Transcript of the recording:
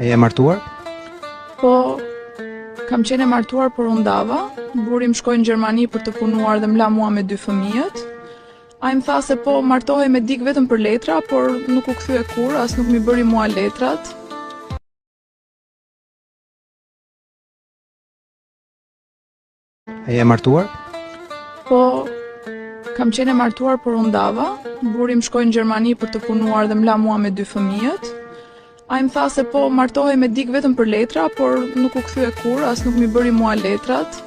A je martuar? Po, kam qenë e martuar, por u ndava. Burri im shkoi në Gjermani për të punuar dhe m'la mua me 2 fëmijët. Ai më tha se po martohej me dik vetëm për letra, por nuk u kthye kur, as nuk mi bëri mua letrat. A je martuar? Po, kam qenë e martuar, por u ndava. Burri im shkoi në Gjermani për të punuar dhe m'la mua me 2 fëmijët. Ai më tha se po martohej me dik vetëm për letra, por nuk u kthye kur, as nuk mi bëri mua letrat.